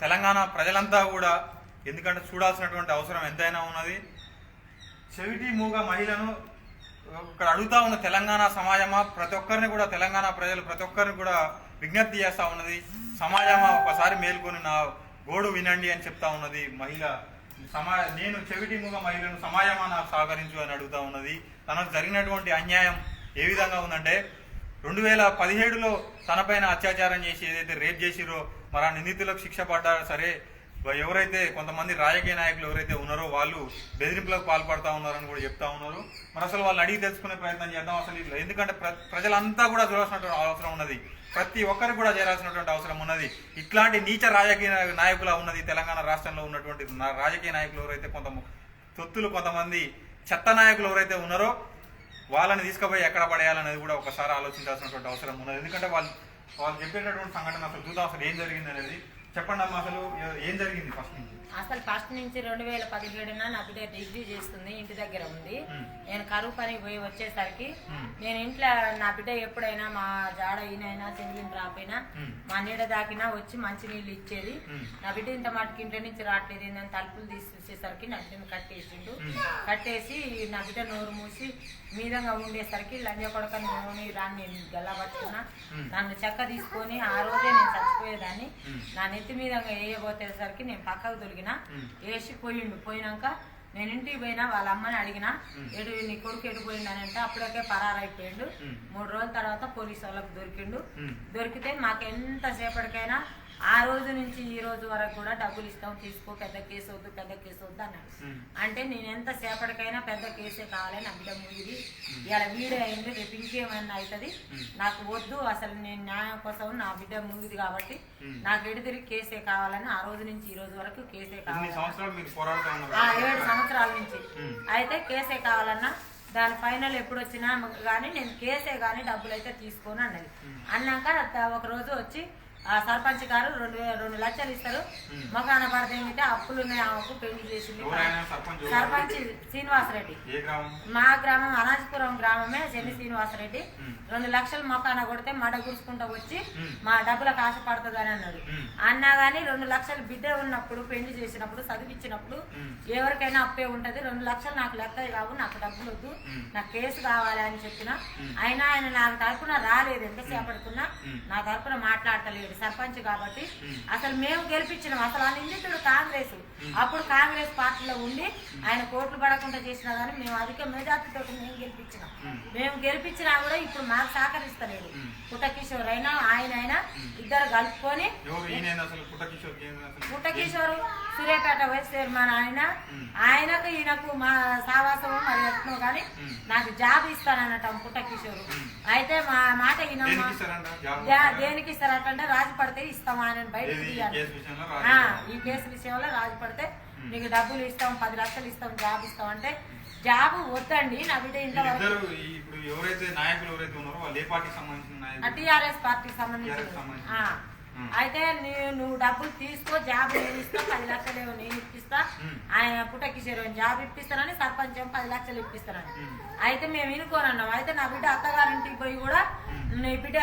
తెలంగాణ ప్రజలంతా కూడా ఎందుకంటే చూడాల్సినటువంటి అవసరం ఎంతైనా ఉన్నది. చెవిటి మూగ మహిళను ఇక్కడ అడుగుతా ఉన్న తెలంగాణ సమాజమా, ప్రతి ఒక్కరిని కూడా తెలంగాణ ప్రజలు ప్రతి ఒక్కరిని కూడా విజ్ఞప్తి చేస్తూ ఉన్నది. సమాజమా ఒకసారి మేల్కొని నా గోడు వినండి అని చెప్తా ఉన్నది మహిళ. నేను చెవిటి మూగ మహిళను సమాజమా నాకు సహకరించు అని అడుగుతా ఉన్నది. తనకు జరిగినటువంటి అన్యాయం ఏ విధంగా ఉందంటే 2017లో తనపైన అత్యాచారం చేసి ఏదైతే రేప్ చేసిరో మరి ఆ నిందితులకు శిక్ష పడ్డా సరే, ఎవరైతే కొంతమంది రాజకీయ నాయకులు ఎవరైతే ఉన్నారో వాళ్ళు బెదిరింపులకు పాల్పడతా ఉన్నారని కూడా చెప్తా ఉన్నారు. మరి అసలు వాళ్ళని అడిగి తెలుసుకునే ప్రయత్నం చేద్దాం. అసలు ఇట్లా ఎందుకంటే ప్రజలంతా కూడా చూడాల్సినటువంటి అవసరం ఉన్నది, ప్రతి ఒక్కరికి కూడా చేరాల్సినటువంటి అవసరం ఉన్నది. ఇట్లాంటి నీచ రాజకీయ నాయకుల ఉన్నది తెలంగాణ రాష్ట్రంలో ఉన్నటువంటి రాజకీయ నాయకులు ఎవరైతే కొంతమంది చెత్త నాయకులు ఎవరైతే ఉన్నారో వాళ్ళని తీసుకుపోయి ఎక్కడ పడేయాలనేది కూడా ఒకసారి ఆలోచించాల్సినటువంటి అవసరం ఉన్నది. ఎందుకంటే వాళ్ళు చెప్పేటటువంటి సంఘటన అసలు చూద్దాం, అసలు ఏం జరిగింది అనేది చెప్పండి అమ్మా. అసలు ఏం జరిగింది ఫస్ట్ నుంచి? అసలు ఫస్ట్ నుంచి 2017 నా బిడ్డ డిగ్రీ చేస్తుంది, ఇంటి దగ్గర ఉంది. నేను కరువు పని పోయి వచ్చేసరికి నేను ఇంట్లో నా బిడ్డ ఎప్పుడైనా మా జాడ ఈయనైనా చెంగిలింపు రాపోయినా మా నీడ దాకినా వచ్చి మంచి నీళ్ళు ఇచ్చేది. నా బిడ్డ ఇంత మటుకు ఇంట్లో నుంచి రావట్లేదు ఏంటని తలుపులు తీసేసరికి నా బిడ్డను కట్టేసిండు. కట్టేసి నా బిడ్డ నోరు మూసి మీదంగా ఉండేసరికి లంజ కొడక నూనె రాన్ని గల్లా పట్టుకున్నా. నన్ను చెక్క తీసుకొని ఆ రోజే నేను చచ్చిపోయేదాన్ని. నా నెత్తి మీదంగా వేయబోతేసరికి నేను పక్కకు దొరికినా వేసి పోయినాక నేను ఇంటికి పోయినా వాళ్ళ అమ్మని అడిగినా, ఎడు నీ కొడుకు ఎటు పోయిందని అంటే అప్పటికే పరారైపోయిండు. 3 రోజుల తర్వాత పోలీసు వాళ్ళకు దొరికిండు. దొరికితే మాకు ఎంతసేపటికైనా ఆ రోజు నుంచి ఈ రోజు వరకు కూడా డబ్బులు ఇస్తాం, తీసుకో, పెద్ద కేసు వద్దు అన్నాడు. అంటే నేను ఎంత సేపటికైనా పెద్ద కేసే కావాలి, నా బిడ్డ ముగిది ఇలా వీడే అయింది, రేపు ఇంకేమైనా అవుతుంది, నాకు వద్దు, అసలు నేను న్యాయం కోసం నా బిడ్డ ముగిది కాబట్టి నాకు ఎడితిరిగి కేసే కావాలని ఆ రోజు నుంచి ఈ రోజు వరకు కేసే కావాలి. 7 సంవత్సరాల నుంచి అయితే కేసే కావాలన్నా దాని ఫైనల్ ఎప్పుడు వచ్చినా కానీ నేను కేసే కానీ డబ్బులు అయితే తీసుకోను అన్నది. అన్నాక ఒక రోజు వచ్చి ఆ సర్పంచ్ గారు 2 లక్షలు ఇస్తారు, మొగాన పడదేమిటే అప్పులు ఉన్నాయి, ఆమెకు పెళ్లి చేసింది. సర్పంచ్ శ్రీనివాసరెడ్డి, మా గ్రామం అనాజపురం గ్రామమే, శని శ్రీనివాసరెడ్డి. 2 లక్షలు మొకాన కొడితే మడ గురుచుకుంటూ వచ్చి మా డబ్బులకు ఆశ పడుతుందని అన్నాడు. అన్నా గానీ 2 లక్షలు బిడ్డ ఉన్నప్పుడు పెళ్లి చేసినప్పుడు చదివించినప్పుడు ఎవరికైనా అప్పే ఉంటది. 2 లక్షలు నాకు లెక్క కావు, నాకు డబ్బులు వద్దు, నాకు కేసు కావాలి అని చెప్పిన. అయినా ఆయన నాకు తరపున రాలేదు, ఎంతసేపడుకున్నా నా తరపున మాట్లాడతలేదు సర్పంచ్ కాబట్టి. అసలు మేము గెలిపించినాం, అసలు ఆ నిందితుడు కాంగ్రెస్, అప్పుడు కాంగ్రెస్ పార్టీలో ఉండి ఆయన కోట్లు పడకుండా చేసినా కానీ మేము అధిక మెజార్టీతో మేము గెలిపించినాం. మేము గెలిపించినా కూడా ఇప్పుడు మాకు సహకరిస్తలేదు. పుట్టకిషోర్ అయినా ఆయన అయినా ఇద్దరు కలుపుకొని, పుట్టకిషోర్ సూర్యాపేట వైస్ చైర్మన్ ఆయనకు ఈయనకు మా సావాసం మరి ఎట్నో కానీ నాకు జాబ్ ఇస్తానన్నట పుట్టకిషోర్. అయితే మా మాట దేనికి ఇస్తారంటే రాజు పడితే ఇస్తాం, ఆయన బయటకు తీయాలి. ఈ కేసు విషయంలో రాజు పడితే నీకు డబ్బులు ఇస్తాం, 10 లక్షలు ఇస్తాం, జాబ్ ఇస్తాం అంటే జాబ్ వద్దండి నా బిడ్డ ఇంతవరకు. టీఆర్ఎస్ పార్టీకి సంబంధించిన. అయితే నువ్వు డబ్బులు తీసుకో, జాబ్ నేను ఇస్తా, 10 లక్షలు నేను ఇప్పిస్తా, ఆయన పుట్టకిషోర్ జాబ్ ఇప్పిస్తానని, సర్పంచ్ 10 లక్షలు ఇప్పిస్తానని. అయితే మేము ఇనుకోనన్నాం. అయితే నా బిడ్డ అత్తగారింటికి పోయి కూడా నీ బిడ్డ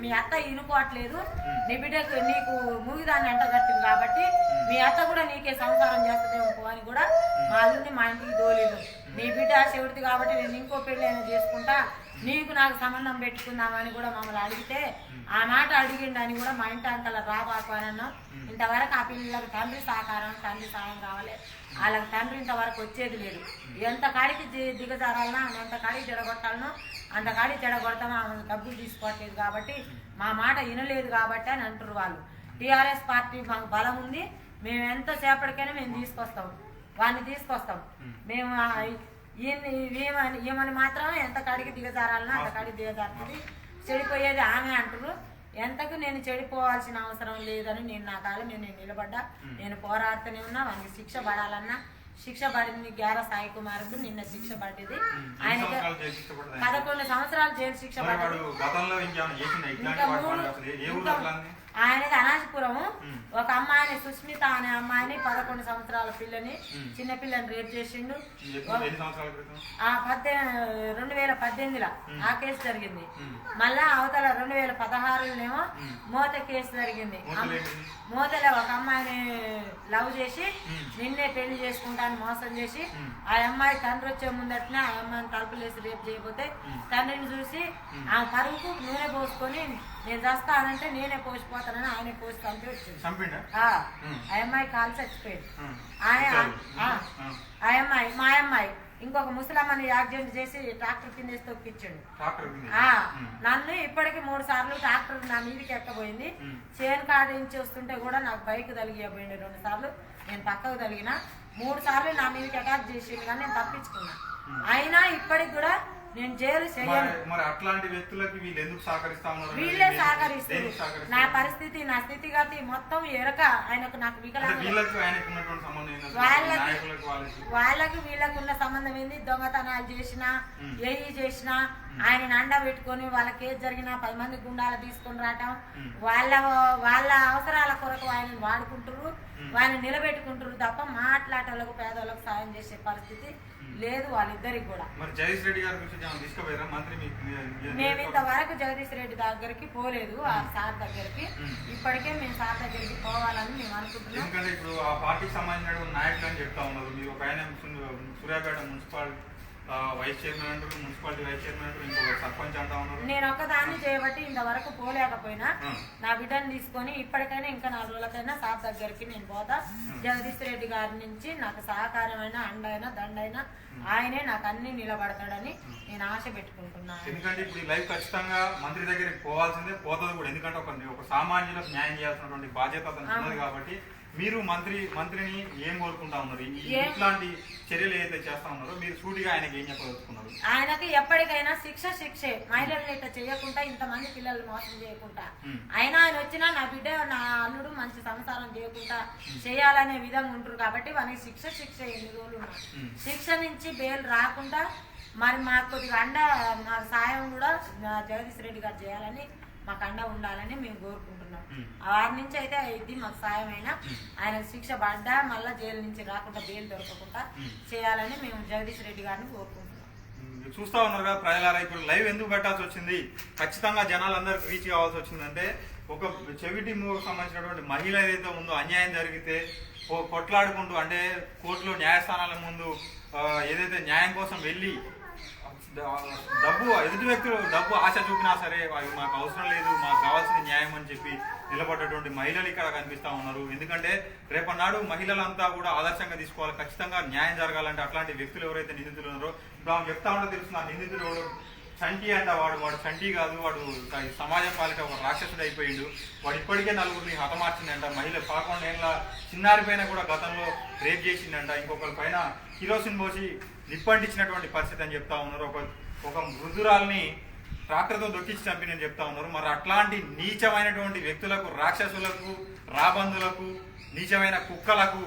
మీ అత్త ఇనుకోవట్లేదు, నీ బిడ్డకు నీకు మూగిదాన్ని ఎంటగట్టింది కాబట్టి మీ అత్త కూడా నీకే సంసారం చేస్తుందేమో అని కూడా మా అల్లుని మా ఇంటికి దోలేదు. నీ బిడ్డ చెవిటిది కాబట్టి నేను ఇంకో పెళ్ళి అయినా చేసుకుంటా, నీకు నాకు సంబంధం పెట్టుకుందామని కూడా మమ్మల్ని అడిగితే ఆ మాట అడిగిండని కూడా మా ఇంటి అంకల రాబాకు అని అన్నాం. ఇంతవరకు ఆ పిల్లలకు తండ్రి సహకారం, తండ్రి సాయం కావాలి, వాళ్ళకి తండ్రి ఇంతవరకు వచ్చేది లేదు. ఎంత కాడికి దిగజారాలనో ఎంత కాడికి చెడగొట్టాలనో అంత కాడికి చెడగొడతామో ఆమె డబ్బులు తీసుకోవట్లేదు కాబట్టి మా మాట వినలేదు కాబట్టి అని అంటారు వాళ్ళు. టీఆర్ఎస్ పార్టీ మాకు బలం ఉంది, మేము ఎంతసేపటికైనా మేము తీసుకొస్తాం, వాడిని తీసుకొస్తాం. మేము ఏమని మాత్రం ఎంత కాడికి దిగజారాలనో అంత కాడికి దిగజారుతుంది, చెడిపోయేది ఆమె అంటారు. ఎంతకు నేను చెడిపోవాల్సిన అవసరం లేదని నేను నా కాలం నేను నిలబడ్డా, నేను పోరాడుతూనే ఉన్నా. వానికి శిక్ష పడాలన్నా శిక్ష పడింది. గ్యార సాయి కుమార్కు నిన్న శిక్ష పడ్డది. ఆయన 11 సంవత్సరాలు జైలు శిక్ష పడ్డది. ఆయనది అనాజపురము. ఒక అమ్మాయిని సుస్మిత అనే అమ్మాయిని 11 సంవత్సరాల పిల్లని చిన్న పిల్లని రేప్ చేసిండు. 2018లో ఆ కేసు జరిగింది. మళ్ళా అవతల 2016లోనేమో మోత కేసు జరిగింది. మోతలో ఒక అమ్మాయిని లవ్ చేసి నిన్నే పెళ్లి చేసుకుంటాను మోసం చేసి ఆ అమ్మాయి తండ్రి వచ్చే ముందటనే ఆ అమ్మాయిని తలుపులేసి రేపు చేయకపోతే తండ్రిని చూసి ఆ పరుగుకు నూనె పోసుకొని నేను చస్తానంటే నేనే పోసిపోతానని ఆయనే పోసి చంపి వచ్చింది. ఆ అమ్మాయి కాలు చచ్చిపోయింది. ఆ అమ్మాయి మా అమ్మాయి ఇంకొక ముసలమ్మని యాక్సిడెంట్ చేసి ట్రాక్టర్ కింద వేసి తొక్కిచ్చాడు. నన్ను ఇప్పటికి 3 సార్లు ట్రాక్టర్ నా మీదకి ఎక్కబోయింది. చేను కాడ నుంచి వస్తుంటే కూడా నాకు బైక్ తలిగిపోయింది. 2 సార్లు నేను పక్కకు తలిగిన. 3 సార్లు నా మీదకి అటాక్ చేసిండు కానీ నేను తప్పించుకున్నా. అయినా ఇప్పటికి కూడా నేను జైలు చేయను. అట్లాంటి వ్యక్తులకి వీళ్ళు ఎందుకు సహకరిస్తా ఉన్నారు? వీళ్ళే సహకరిస్తారు. నా పరిస్థితి నా స్థితిగతి మొత్తం ఎరక ఆయనకు నాకు వాళ్ళకి వీళ్ళకు ఉన్న సంబంధం ఏంది? దొంగతనాలు చేసినా ఏయి చేసినా ఆయన అండ పెట్టుకొని వాళ్ళకి ఏది జరిగినా 10 మంది గుండాలు తీసుకొని రావటం, వాళ్ళ అవసరాల కొరకు ఆయన వాడుకుంటారు, వాళ్ళని నిలబెట్టుకుంటారు తప్ప మాట్లాడేళ్ళకు పేదవాళ్ళకు సాయం చేసే పరిస్థితి లేదు వాళ్ళిద్దరికి కూడా. మేము ఇంతవరకు జగదీష్ రెడ్డి దగ్గరికి పోలేదు, ఆ సార్ దగ్గరికి. ఇప్పటికే మేము సార్ దగ్గరికి పోవాలని మేము అనుకుంటున్నాం. ఎందుకంటే ఇప్పుడు ఆ పార్టీకి సంబంధించిన నాయకులు అని చెప్తా ఉన్నారు. మీరు ఒక ఆయన సూర్యాపేట మున్సిపల్ వైస్ చైర్మన్ అంటారు, మున్సిపాలిటీ వైస్ చైర్మన్ అంటారు, ఇంకొక సర్పంచ్ అంటా ఉన్నారు. నేను ఒక్కదాన్ని చేయబట్టి ఇంతవరకు పోలేకపోయినా నా బిడ్డను తీసుకొని ఇప్పటికైనా ఇంకా 4 రోజులకైనా సార్ దగ్గరికి నేను పోతా. జగదీష్ రెడ్డి గారి నుంచి నాకు సహకారమైన అండైనా దండైనా ఆయనే నాకు అన్ని నిలబడతాడని నేను ఆశ పెట్టుకుంటున్నాను. ఎందుకంటే ఇప్పుడు ఈ లైఫ్ ఖచ్చితంగా మంత్రి దగ్గరికి పోవాల్సిందే, పోతుంది కూడా. ఎందుకంటే ఒక సామాన్యులకు న్యాయం చేయాల్సినటువంటి బాధ్యత అతను ఉన్నది కాబట్టి మీరు మంత్రిని ఏం కోరుకుంటా ఉన్నారు? ఇట్లాంటి చర్యలు ఏదైతే చేస్తా ఉన్నారో మీరు సూటిగా ఆయనకి ఏం చెప్పదలుచుకున్నారు? ఆయనకి ఎప్పటికైనా శిక్షే. మహిళల్ని ఇట్లా చేయకుండా, ఇంతమంది పిల్లలు మోసం చేయకుండా, అయినా ఆయన వచ్చినా నా బిడ్డ నా అల్లుడు మంచి సంసారం చేయకుండా చేయాలనే విధంగా ఉంటారు కాబట్టి వానికి శిక్ష ఎన్ని రోజులు శిక్ష నుంచి బెయిల్ రాకుండా మరి మాకు కొద్దిగా అండ మా సాయం కూడా జగదీష్ రెడ్డి గారు చేయాలని మాకు అండ ఉండాలని మేము కోరుకుంటున్నాం. వారి నుంచి అయితే ఇది మాకు సాయం అయినా ఆయన శిక్ష పడ్డా మళ్ళా జైలు నుంచి రాకుండా బెయిల్ దొరకకుండా చేయాలని మేము జగదీష్ రెడ్డి గారిని కోరుకుంటున్నాం. చూస్తా ఉన్నారు కదా ప్రజలారా, ఇప్పుడు లైవ్ ఎందుకు పెట్టాల్సి వచ్చింది? ఖచ్చితంగా జనాలందరికి రీచ్ కావాల్సి వచ్చిందంటే ఒక చెవిటి మూవకు సంబంధించినటువంటి మహిళ ఏదైతే ఉందో అన్యాయం జరిగితే కొట్లాడుకుంటూ అంటే కోర్టులో న్యాయస్థానాల ముందు ఏదైతే న్యాయం కోసం వెళ్ళి ఎదుటి వ్యక్తులు డబ్బు ఆశ చూపినా సరే మాకు అవసరం లేదు, మాకు కావాల్సిన న్యాయం అని చెప్పి నిలబడ్డటువంటి మహిళలు ఇక్కడ కనిపిస్తా ఉన్నారు. ఎందుకంటే రేపన్నాడు మహిళలంతా కూడా ఆదర్శంగా తీసుకోవాలి. ఖచ్చితంగా న్యాయం జరగాలంటే అట్లాంటి వ్యక్తులు ఎవరైతే నిందితులు ఉన్నారో ఇప్పుడు ఆమె చెప్తా ఉంటే తెలుస్తుంది. ఆ నిందితుడు చంటి అంట, వాడు చంటి కాదు, వాడు సమాజం పాలిట ఒక రాక్షసుడు అయిపోయిండు. వాడు ఇప్పటికే 4గురిని హతమార్చిందంట. మహిళ 11 ఏళ్ళ చిన్నారి పైన కూడా గతంలో రేప్ చేసిందంట. ఇంకొకరి పైన కిరోసిన్ పోసి నిప్పంటించినటువంటి పరిస్థితి అని చెప్తా ఉన్నారు. ఒక వృద్ధురాల్ని ట్రాక్టర్తో దొక్కించి చంపినని చెప్తా ఉన్నారు. మరి అట్లాంటి నీచమైనటువంటి వ్యక్తులకు, రాక్షసులకు, రాబందులకు, నీచమైన కుక్కలకు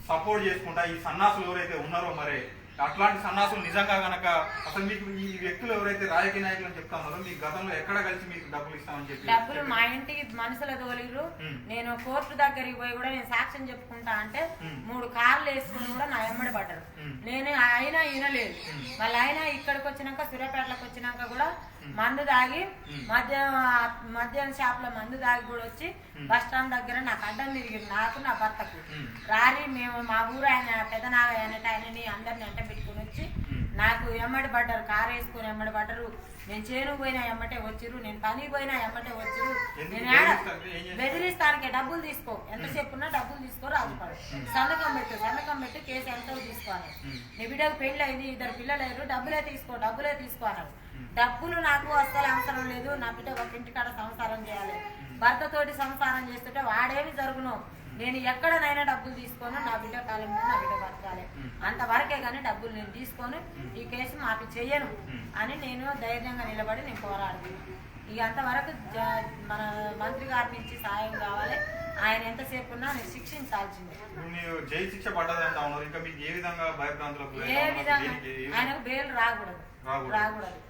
సపోర్ట్ చేసుకుంటా ఈ సన్నాసులు ఎవరైతే ఉన్నారో మరి అట్లాంటి సన్నాసులు నిజంగా గనక అసలు మీకు ఈ వ్యక్తులు ఎవరైతే రాజకీయ నాయకులు అని చెప్తా ఉన్నారో మీకు గతంలో ఎక్కడ కలిసి మీకు డబ్బులు ఇస్తామని చెప్పి డబ్బులు మా ఇంటికి మనుషుల తోలిరు. నేను కోర్టు దగ్గరికి పోయి కూడా నేను సాక్ష్యం చెప్పుకుంటా అంటే 3 కార్లు వేసుకుని కూడా నా ఎమ్మడి పడ్డారు. నేను అయినా ఈనలేదు. వాళ్ళ ఆయన ఇక్కడికి వచ్చినాక సూర్యాపేటలకు వచ్చినాక కూడా మందు దాగి మధ్యాహ్నం షాప్ లో మందు దాగి కూడా వచ్చి బస్ స్టాండ్ దగ్గర నాకు అడ్డం తిరిగింది, నాకు నా భర్తకు. రారి మేము మా ఊరు ఆయన పెదనాగ అనేట ఆయనని అందరిని ఎంట పెట్టుకుని వచ్చి నాకు ఎమ్మడి పడ్డారు, కారు వేసుకుని ఎమ్మడి పడ్డారు. నేను చేను పోయినా ఎమ్మటే వచ్చిరు, నేను పనికి పోయినా ఎమ్మటే వచ్చిరు. నేను బెదిరిస్తానికి డబ్బులు తీసుకో, ఎంతసేపు ఉన్నా డబ్బులు తీసుకో, రాజుపడు సంతకం పెట్టి కేసు ఎంతో తీసుకోవాలి. నీ బిడ్డకు పెళ్లి అయింది, 2 పిల్లలు అయ్యారు, డబ్బులే తీసుకో అన్నారు. డబ్బులు నాకు అస్సలు అవసరం లేదు. నా బిడ్డ ఒక ఇంటికాడ సంసారం చేయాలి. భర్తతోటి సంసారం చేస్తుంటే వాడేమి జరుగును. నేను ఎక్కడనైనా డబ్బులు తీసుకోను, నా బిడ్డ కాలం మీద నా బిడ్డ బతకాలి అంతవరకే కానీ డబ్బులు నేను తీసుకొని ఈ కేసు మాకు చెయ్యను అని నేను ధైర్యంగా నిలబడి నేను పోరాడుతున్నాను. ఇక అంతవరకు మన మంత్రి గారి నుంచి సాయం కావాలి. ఆయన ఎంతసేపు ఉన్నా ఆయన శిక్షించాల్సిందే. ఇప్పుడు మీరు జైలు శిక్ష పడ్డదంటా ఉన్నారు, ఇంకా మీకు ఏ విధంగా భయభ్రాంతులకు ఏ విధంగా ఆయనకు బెయిల్ రాకూడదు.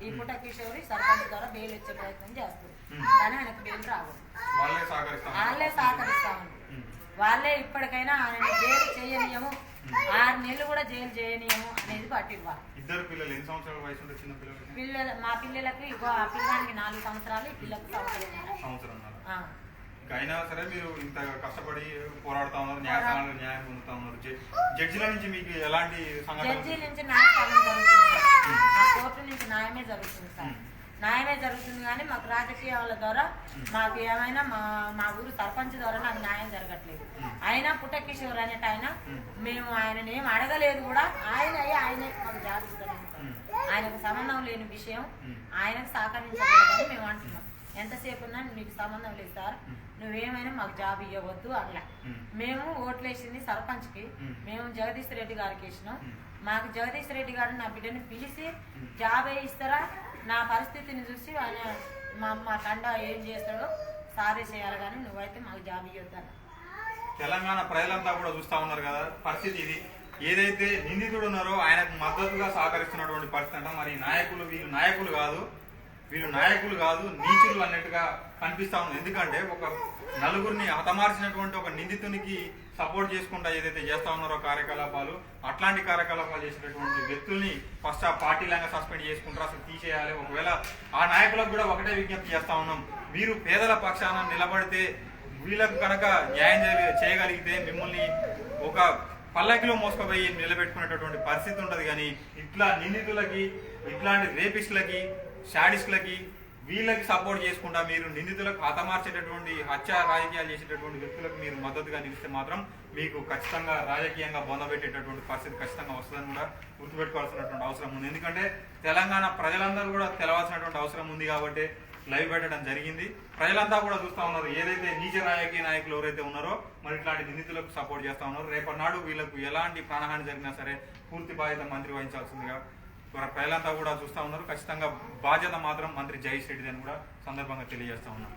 ఈ పూట కిషోరి సర్పంచ్ ద్వారా బెయిల్ ఇచ్చే ప్రయత్నం చేస్తుంది, కానీ ఆయనకు బెయిల్ రాకూడదు. వాళ్ళే సహకరిస్తామని, వాళ్ళే ఇప్పటికైనా ఆయన జైలు చేయనీయము, 6 నెలలు కూడా జైలు చేయనీయము అనేది పట్టివ్వాలి. ఇద్దరు పిల్లలు ఎన్ని సంవత్సరాల వయసు ఉంటే చిన్న పిల్లలు? మా పిల్లలకి ఆ పిల్లలకి 4 సంవత్సరాలు, ఈ పిల్లలకు సంవత్సరం. అయినా సరే మీరు ఇంత కష్టపడి పోరాడుతా ఉన్నారు, న్యాయం పొందుతా ఉన్నారు. జడ్జిల నుంచి మీకు ఎలాంటి జడ్జి నుంచి న్యాయపాలన జరుగుతుంది, కోర్టు నుంచి న్యాయమే జరుగుతుంది సార్. న్యాయమే జరుగుతుంది, కానీ మాకు రాజకీయాల ద్వారా మాకు ఏమైనా మా ఊరు సర్పంచ్ ద్వారా నాకు న్యాయం జరగట్లేదు. అయినా పుట్ట కిషోర్ అనేట ఆయన, మేము ఆయనని ఏం అడగలేదు కూడా, ఆయనే మాకు జాబ్ ఇస్తాను. ఆయనకు సంబంధం లేని విషయం ఆయనకు సహకరించకూడదని మేము అంటున్నాం. ఎంతసేపు ఉన్నా మీకు సంబంధం లేదు సార్, నువ్వేమైనా మాకు జాబ్ ఇవ్వవద్దు అట్లా. మేము ఓట్లేసింది సర్పంచ్కి, మేము జగదీష్ రెడ్డి గారికి వేసినాం. మాకు జగదీష్ రెడ్డి గారు నా బిడ్డని పిలిచి జాబ్ ఇస్తారా, నా పరిస్థితిని చూసి ఆయన మా తండ ఏం చేస్తాడో సారే చేయాలి, కానీ నువ్వైతే మాకు జాబ్ ఇవ్వద్దాను. తెలంగాణ ప్రజలంతా కూడా చూస్తా ఉన్నారు కదా పరిస్థితి ఇది. ఏదైతే నిందితుడు ఉన్నారో ఆయనకు మద్దతుగా సహకరిస్తున్నటువంటి పరిస్థితి అంట. మరి వీళ్ళు నాయకులు కాదు నీచులు అన్నట్టుగా కనిపిస్తా ఉంది. ఎందుకంటే ఒక నలుగురిని హతమార్చినటువంటి ఒక నిందితునికి సపోర్ట్ చేసుకుంటా ఏదైతే చేస్తా ఉన్నారో కార్యకలాపాలు, అట్లాంటి కార్యకలాపాలు చేసినటువంటి వ్యక్తుల్ని ఫస్ట్ ఆ పార్టీలంగా సస్పెండ్ చేసుకుంటారు, అసలు తీసేయాలి. ఒకవేళ ఆ నాయకులకు కూడా ఒకటే విజ్ఞప్తి చేస్తా ఉన్నాం, మీరు పేదల పక్షాన నిలబడితే, వీళ్ళకు కనుక న్యాయం చేయగలిగితే మిమ్మల్ని ఒక పల్లకిలో మోసుకుపోయి నిలబెట్టుకునేటటువంటి పరిస్థితి ఉంటుంది. కానీ ఇట్లా నిందితులకి, ఇట్లాంటి రేపిస్టులకి, శాడిస్టులకి, వీళ్ళకి సపోర్ట్ చేసుకుంటా మీరు నిందితులకు హతమార్చేటటువంటి హత్య రాజకీయాలు చేసేటటువంటి వ్యక్తులకు మీరు మద్దతుగా నిలిస్తే మాత్రం మీకు ఖచ్చితంగా రాజకీయంగా బొందబెట్టేటటువంటి పరిస్థితి ఖచ్చితంగా వస్తుందని కూడా గుర్తుపెట్టుకోవాల్సినటువంటి అవసరం ఉంది. ఎందుకంటే తెలంగాణ ప్రజలందరూ కూడా తెలవాల్సినటువంటి అవసరం ఉంది కాబట్టి లైవ్ పెట్టడం జరిగింది. ప్రజలంతా కూడా చూస్తా ఉన్నారు, ఏదైతే నీచ రాజకీయ నాయకులు ఎవరైతే ఉన్నారో మరి ఇట్లాంటి నిందితులకు సపోర్ట్ చేస్తా ఉన్నారు. రేపటి నాడు వీళ్ళకు ఎలాంటి ప్రాణహాని జరిగినా సరే పూర్తి బాధ్యత మంత్రి వహించాల్సిందిగా ప్రజలంతా కూడా చూస్తా ఉన్నారు. ఖచ్చితంగా బాధ్యత మాత్రం మంత్రి జగదీష్ రెడ్డి అని కూడా సందర్భంగా తెలియజేస్తా ఉన్నాం.